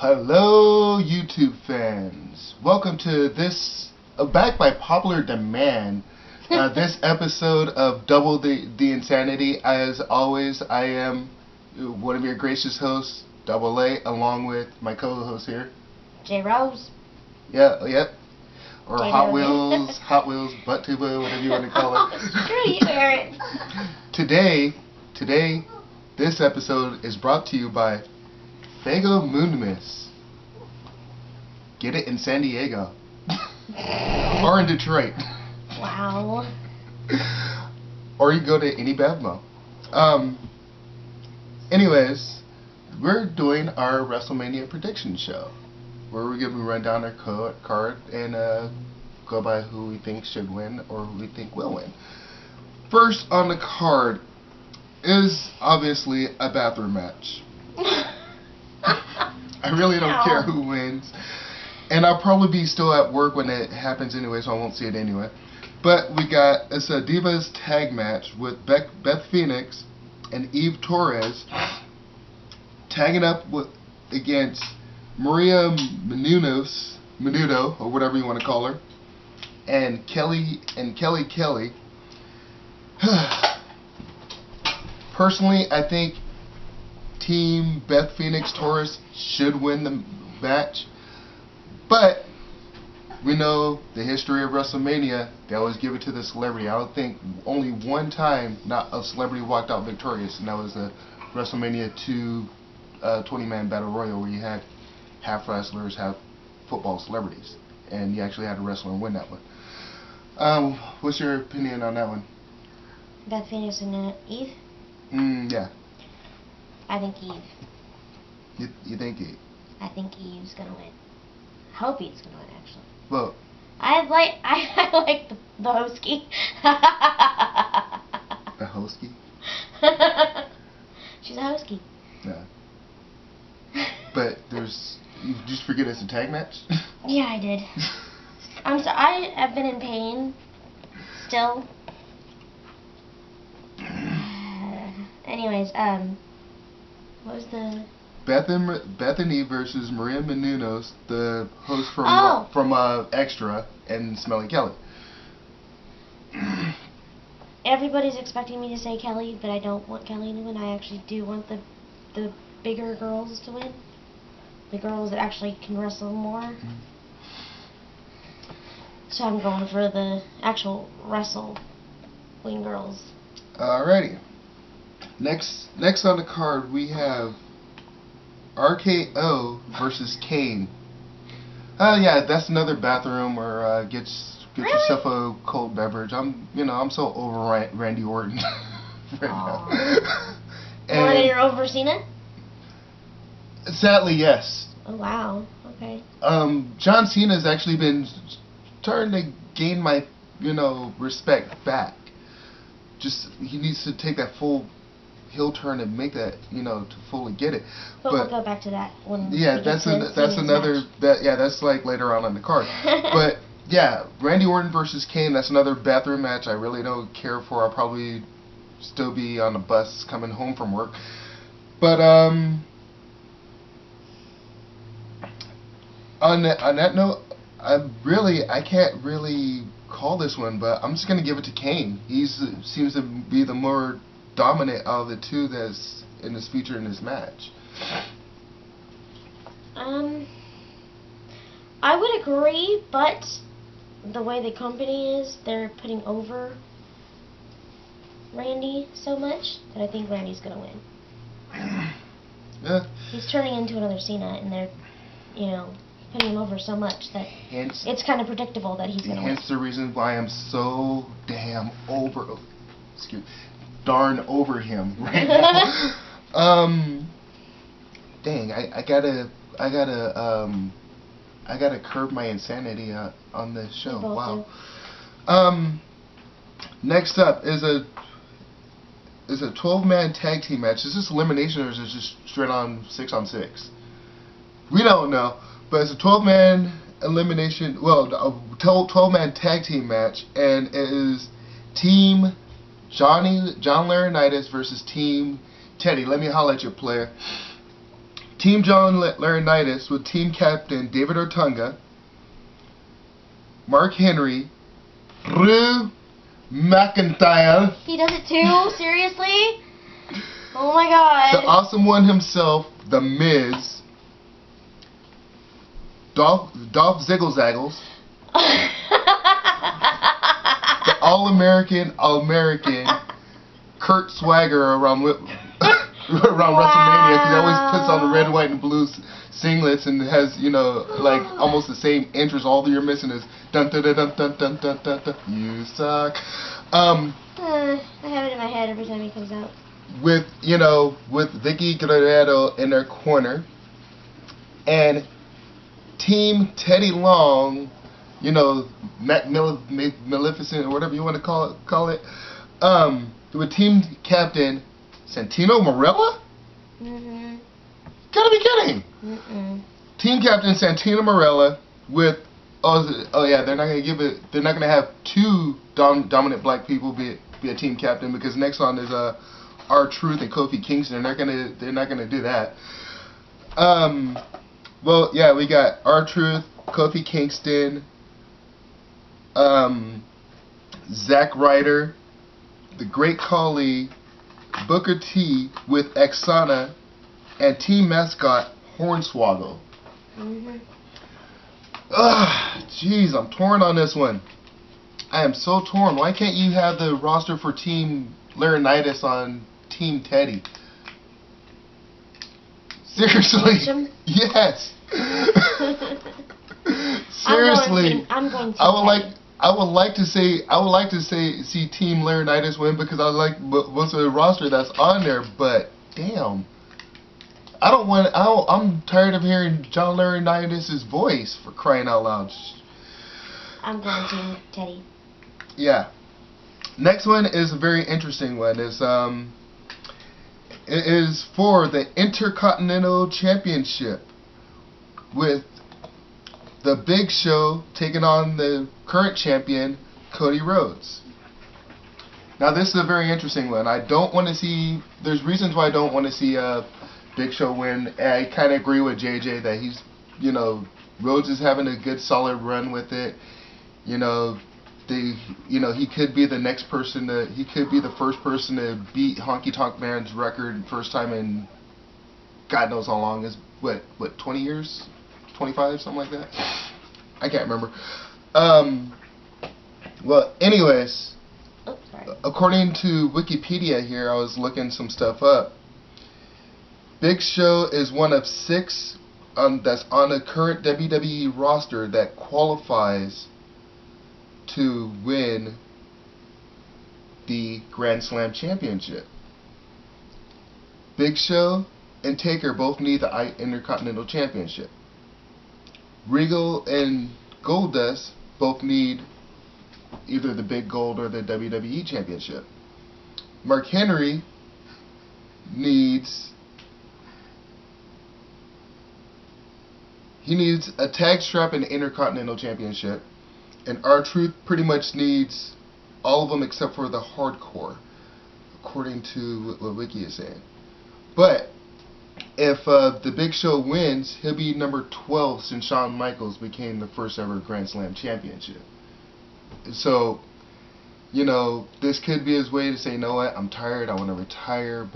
Hello, YouTube fans. Welcome to this, back by popular demand, this episode of Double the Insanity. As always, I am one of your gracious hosts, Double A, along with my co-host here, J Rose. Yeah, yep. Or J Hot Rose. Wheels, Butt Tuba, whatever you want to call it. Screw you, Eric. Today, this episode is brought to you by Fago Moonmas. Get it in San Diego. Or in Detroit. Wow. Or you go to any Bevmo. Anyways, we're doing our Wrestlemania prediction show, where we're going to run down our card and go by who we think should win or who we think will win. First on the card is obviously a bathroom match. I really don't care who wins. And I'll probably be still at work when it happens anyway, so I won't see it anyway. But it's a Divas tag match with Beth Phoenix and Eve Torres tagging up against Maria Menudo, or whatever you want to call her, and Kelly. Personally, I think Team Beth Phoenix Torres should win the match. But we know the history of WrestleMania, they always give it to the celebrity. I don't think only one time not a celebrity walked out victorious, and that was the WrestleMania 2 20-man Battle Royal, where you had half wrestlers, half football celebrities, and you actually had a wrestler win that one. What's your opinion on that one? Beth Phoenix and Eve? Yeah. I think Eve. You think Eve? I think Eve's gonna win. I hope Eve's gonna win, actually. Well, I like the Hosky. the Hosky? She's a Hosky. Yeah. But you just forget it's a tag match? Yeah, I did. I'm sorry. I have been in pain. Still. Anyways, what was the... Bethany versus Maria Menounos, the host from Extra, and Smelly Kelly. Everybody's expecting me to say Kelly, but I don't want Kelly to win. I actually do want the bigger girls to win. The girls that actually can wrestle more. Mm-hmm. So I'm going for the actual wrestling girls. Alrighty. Next on the card we have RKO versus Kane. Yeah, that's another bathroom where get really? yourself a cold beverage. I'm so over Randy Orton right now. More than you're over Cena? Sadly, yes. Oh wow. Okay. John Cena's actually been starting to gain my respect back. Just he needs to take that full heel turn and make that to fully get it. But we'll go back to that when. Yeah, that's another that's like later on the card. But yeah, Randy Orton versus Kane, that's another bathroom match I really don't care for. I'll probably still be on the bus coming home from work. But on that note, I can't really call this one, but I'm just gonna give it to Kane. He seems to be the more dominant out of the two that's in this feature in this match. I would agree, but the way the company is, they're putting over Randy so much that I think Randy's gonna win. Yeah. He's turning into another Cena, and they're, putting him over so much that it's kind of predictable that he's gonna win. Hence the reason why I'm so damn darn over him right now. Dang, I gotta curb my insanity on this show. Wow. Next up is a 12-man tag team match. Is this elimination or is it just straight on 6-on-6? We don't know, but it's a 12-man elimination. Well, a 12-man tag team match, and it is Team John Laurinaitis versus Team Teddy. Let me holler at your player. Team John Laurinaitis with team captain David Ortunga, Mark Henry, Drew McIntyre. He does it too? Seriously? Oh my god. The awesome one himself, The Miz, Dolph Ziggles-Zaggles, the All-American Kurt Swagger around WrestleMania, because he always puts on the red, white, and blue singlets and has, you know, like almost the same entrance. All that you're missing is dun dun dun dun dun dun dun dun dun. You suck. I have it in my head every time he comes out. With Vicky Guerrero in their corner, and Team Teddy Long, you know, Maleficent or whatever you want to call it, with team captain Santino Marella. Gotta be kidding. Team captain Santino Marella with they're not gonna have two dominant black people be a team captain, because next on is R-Truth and Kofi Kingston. They're not gonna do that. Well, yeah, we got R-Truth, Kofi Kingston, Zack Ryder, the Great Khali, Booker T with Xana, and team mascot Hornswoggle. Jeez, I'm torn on this one. I am so torn. Why can't you have the roster for Team Laurinaitis on Team Teddy? Seriously? Yes. Seriously. I'm going to. I would like to see Team Laurinaitis win, because I like most of the roster that's on there. But damn, I'm tired of hearing John Laurinaitis' voice, for crying out loud. I'm going Team Teddy. Yeah. Next one is a very interesting one. It is for the Intercontinental Championship, with the Big Show taking on the current champion, Cody Rhodes. Now, this is a very interesting one. There's reasons why I don't want to see Big Show win. I kind of agree with JJ that he's, Rhodes is having a good solid run with it. He could be the next person he could be the first person to beat Honky Tonk Man's record, first time in God knows how long. Is what 20 years, 25, something like that. I can't remember. Well, anyways, according to Wikipedia here, I was looking some stuff up. Big Show is one of 6 that's on the current WWE roster that qualifies to win the Grand Slam Championship. Big Show and Taker both need the Intercontinental Championship. Regal and Goldust both need either the Big Gold or the WWE Championship. Mark Henry needs a tag strap and the Intercontinental Championship. And R-Truth pretty much needs all of them except for the Hardcore, according to what Wiki is saying. But if the Big Show wins, he'll be number 12 since Shawn Michaels became the first ever Grand Slam Championship. So, this could be his way to say, you know what, I'm tired, I want to retire,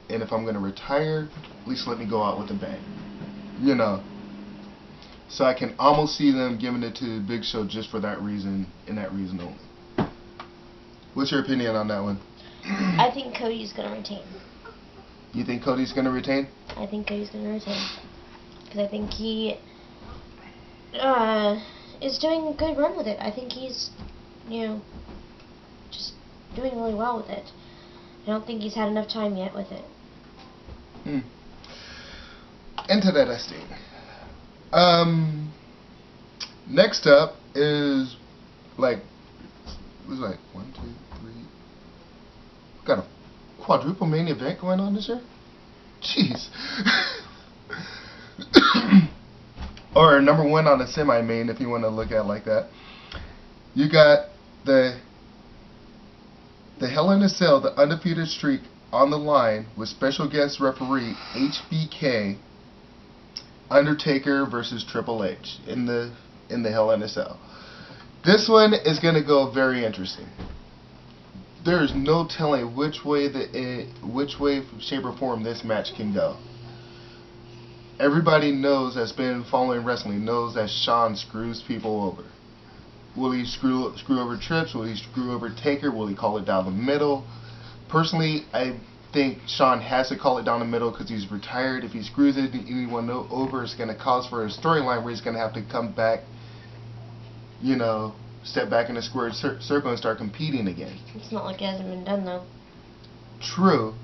and if I'm going to retire, at least let me go out with a bang. So I can almost see them giving it to Big Show just for that reason, and that reason only. What's your opinion on that one? I think Cody's going to retain. You think Cody's going to retain? I think Cody's going to retain. Because I think he is doing a good run with it. I think he's, just doing really well with it. I don't think he's had enough time yet with it. Interesting. Next up is it was 1, 2, 3. Got a quadruple main event going on this year? Jeez. Or number 1 on a semi-main, if you want to look at it like that. You got the Hell in a Cell, the undefeated streak on the line with special guest referee HBK Undertaker versus Triple H in the Hell in a Cell. This one is going to go very interesting. There is no telling which way, shape, or form this match can go. Everybody knows that's been following wrestling knows that Shawn screws people over. Will he screw over Trips? Will he screw over Taker? Will he call it down the middle? Personally, I think Shawn has to call it down the middle because he's retired. If he screws anyone over, it's going to cause for a storyline where he's going to have to come back, step back in a square circle and start competing again. It's not like it hasn't been done, though. True,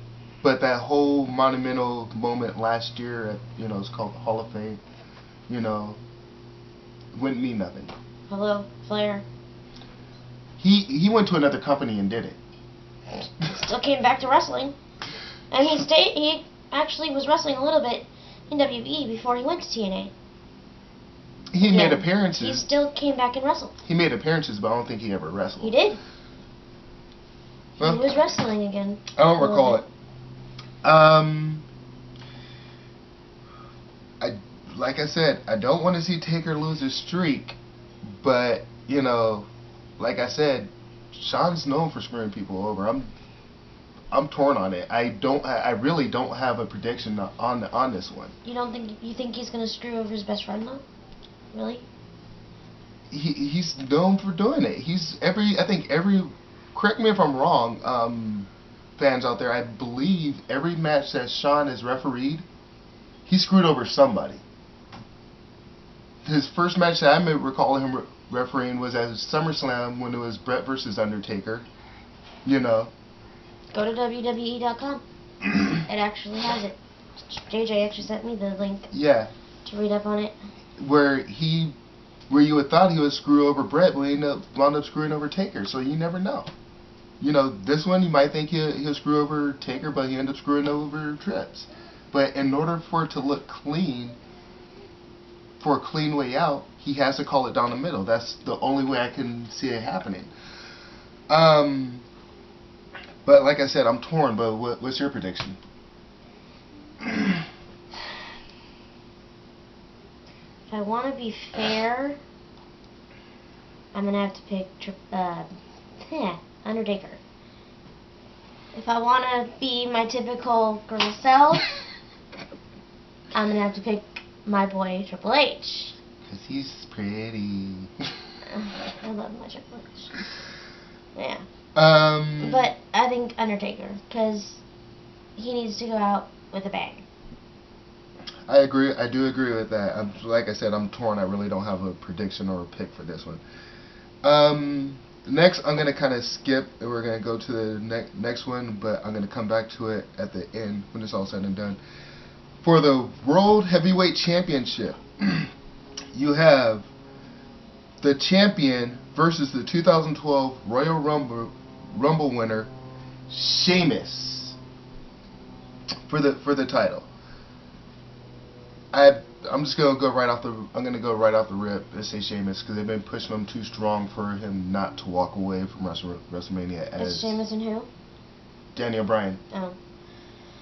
but that whole monumental moment last year at, it's called the Hall of Fame, wouldn't mean nothing. Hello, Flair. He went to another company and did it. Still came back to wrestling. And he actually was wrestling a little bit in WWE before he went to TNA. He made appearances. He still came back and wrestled. He made appearances, but I don't think he ever wrestled. He did. Well, he was wrestling again. I don't recall it. Like I said, I don't want to see Taker lose his streak, but like I said, Shawn's known for screwing people over. I'm torn on it. I really don't have a prediction on this one. You think he's gonna screw over his best friend though? Really? He's known for doing it. Correct me if I'm wrong, fans out there, I believe every match that Shawn has refereed, he screwed over somebody. His first match that I may recall him refereeing was at SummerSlam when it was Brett versus Undertaker. Go to WWE.com. It actually has it. JJ actually sent me the link. Yeah. To read up on it. Where you would thought he would screw over Brett, but he wound up screwing over Taker. So you never know. This one you might think he'll screw over Taker, but he ended up screwing over Trips. But in order for it to look clean, for a clean way out, he has to call it down the middle. That's the only way I can see it happening. But like I said, I'm torn. But what's your prediction? If I want to be fair, I'm gonna have to pick Undertaker. If I want to be my typical girl self, I'm gonna have to pick my boy Triple H. Cause he's pretty. I love my Triple H. Yeah. But I think Undertaker, because he needs to go out with a bang. I agree. I do agree with that. Like I said, I'm torn. I really don't have a prediction or a pick for this one. Next, I'm going to kind of skip, and we're going to go to the next one, but I'm going to come back to it at the end when it's all said and done. For the World Heavyweight Championship, you have the champion versus the 2012 Royal Rumble winner, Sheamus, for the title. I'm just gonna go right off the rip and say Sheamus because they've been pushing him too strong for him not to walk away from WrestleMania. Is Sheamus and who? Daniel Bryan. Oh.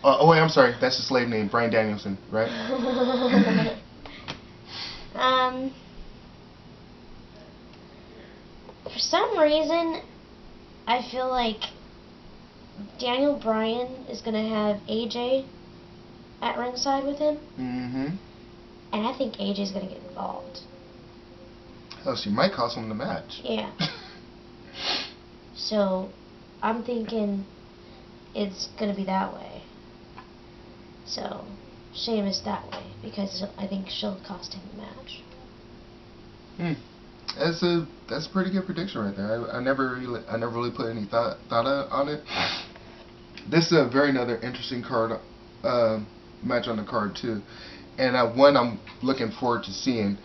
Oh wait, I'm sorry. That's his slave name, Bryan Danielson, right? For some reason, I feel like Daniel Bryan is gonna have AJ at ringside with him. Mm-hmm. And I think AJ's gonna get involved. Hell, she might cost him the match. Yeah. So, I'm thinking it's gonna be that way. So, Sheamus that way, because I think she'll cost him the match. That's a pretty good prediction right there. I never really put any thought on it. This is another interesting card match on the card too, and one I'm looking forward to seeing,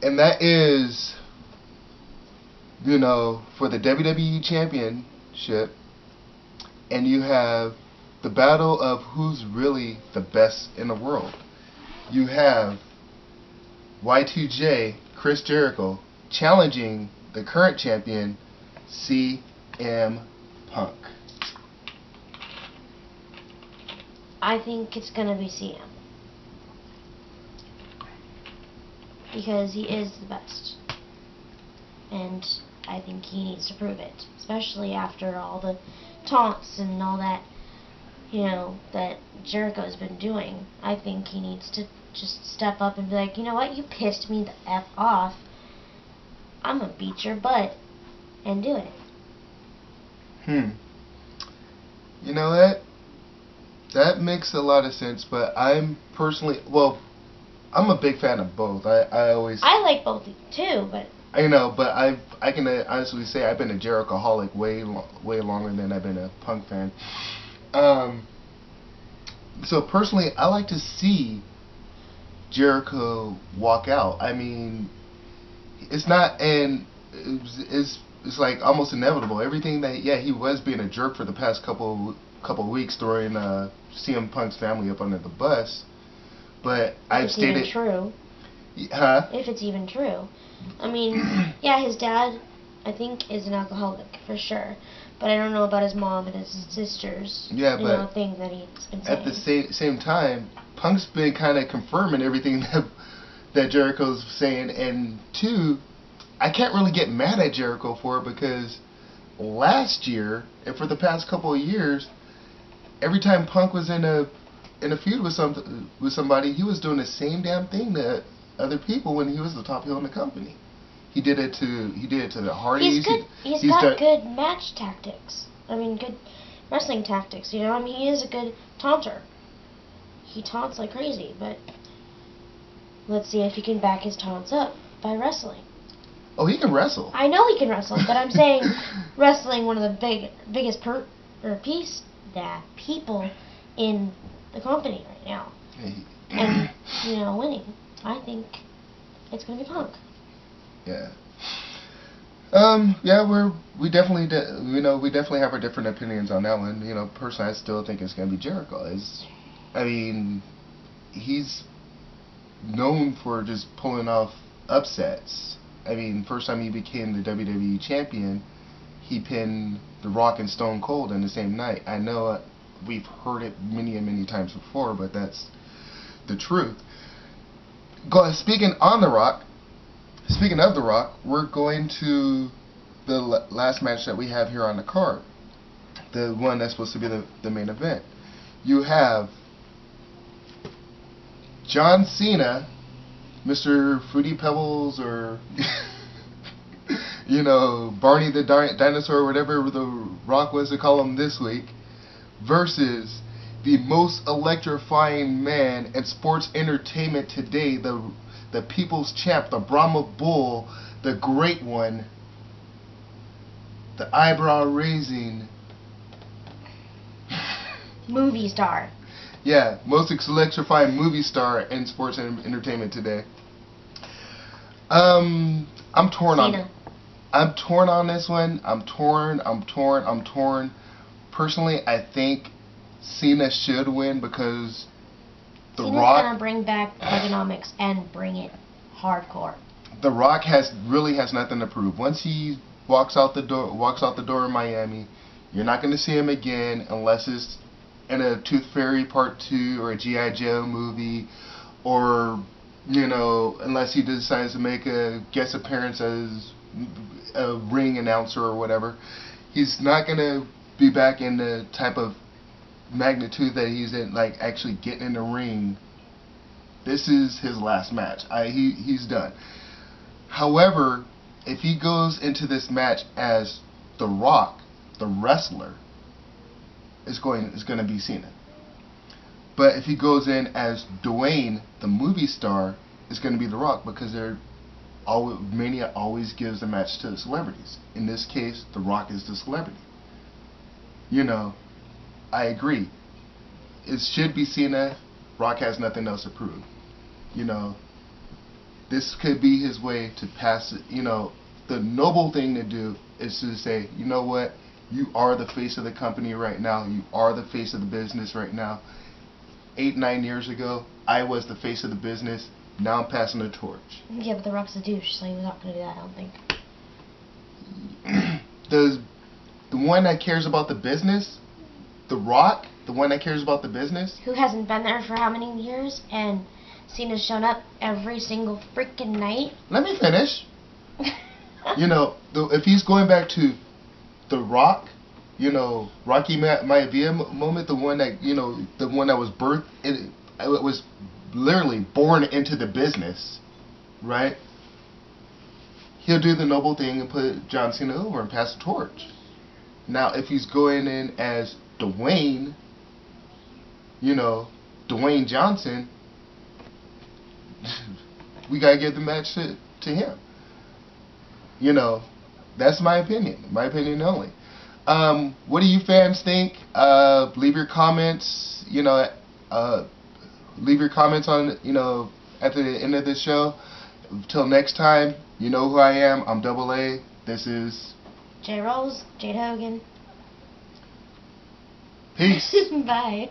and that is, for the WWE Championship, and you have the battle of who's really the best in the world. You have Y2J, Chris Jericho, challenging the current champion, CM Punk. I think it's gonna be CM. because he is the best. And I think he needs to prove it, especially after all the taunts and all that, that Jericho's been doing. I think he needs to just step up and be like, you know what, you pissed me the F off. I'm gonna beat your butt and do it. You know what? That makes a lot of sense, but I'm personally, I'm a big fan of both. I like both too, but I know, but I can honestly say I've been a Jericho-holic way longer than I've been a Punk fan. So personally, I like to see Jericho walk out. I mean, it's not, and it's like almost inevitable. Everything that he was being a jerk for the past couple of weeks, throwing CM Punk's family up under the bus. But I've stated, even true. Huh? If it's even true. I mean, yeah, his dad, I think, is an alcoholic for sure. But I don't know about his mom and his sisters. Yeah, but thing that he's been saying. At the same time, Punk's been kind of confirming everything that Jericho's saying, and two, I can't really get mad at Jericho for it because last year and for the past couple of years, every time Punk was in a feud with somebody, he was doing the same damn thing to other people when he was the top heel in the company. He did it to the Hardys. He's got good match tactics. I mean, good wrestling tactics. I mean, he is a good taunter. He taunts like crazy, but let's see if he can back his taunts up by wrestling. Oh, he can wrestle. I know he can wrestle, but I'm saying wrestling one of the biggest people in the company right now, and winning. I think it's going to be Punk. Yeah. Yeah, we definitely have our different opinions on that one. Personally, I still think it's going to be Jericho. I mean, he's known for just pulling off upsets. I mean, first time he became the WWE champion, he pinned The Rock and Stone Cold in the same night. I know we've heard it many and many times before, but that's the truth. Speaking of The Rock, we're going to the last match that we have here on the card. The one that's supposed to be the main event. You have John Cena, Mr. Fruity Pebbles, or Barney the Dinosaur, whatever The Rock was to call him this week, versus the most electrifying man in sports entertainment today, the people's champ, the Brahma Bull, the great one, the eyebrow-raising movie star. Yeah, most electrifying movie star in sports and entertainment today. I'm torn on this one. I'm torn. Personally, I think Cena should win because Cena's gonna bring back ergonomics and bring it hardcore. The Rock really has nothing to prove. Once he walks out the door in Miami, you're not going to see him again unless it's in a Tooth Fairy Part 2 or a G.I. Joe movie, or unless he decides to make a guest appearance as a ring announcer or whatever. He's not going to be back in the type of magnitude that he's in, like actually getting in the ring. This is his last match. He's done. However, if he goes into this match as The Rock, the wrestler, it's going to be Cena. But if he goes in as Dwayne, the movie star, it's going to be The Rock, because Mania always gives the match to the celebrities. In this case, The Rock is the celebrity. I agree. It should be Cena. Rock has nothing else to prove. This could be his way to pass it. The noble thing to do is to say, you know what? You are the face of the company right now. You are the face of the business right now. 8-9 years ago, I was the face of the business. Now I'm passing the torch. Yeah, but The Rock's a douche, so he's not going to do that, I don't think. The one that cares about the business, The Rock, the one that cares about the business, who hasn't been there for how many years, and Cena's shown up every single freaking night. Let me finish. You know, if he's going back to The Rock, you know, Rocky Maivia moment, the one that, you know, the one that was birthed, it was literally born into the business, right? He'll do the noble thing and put John Cena over and pass the torch. Now, if he's going in as Dwayne, you know, Dwayne Johnson, we gotta give the match to him. You know, that's my opinion. My opinion only. What do you fans think? Leave your comments. You know, leave your comments on, you know, at the end of this show. Till next time, you know who I am. I'm Double A. This is J Rolls, Jade Hogan. Peace. Bye.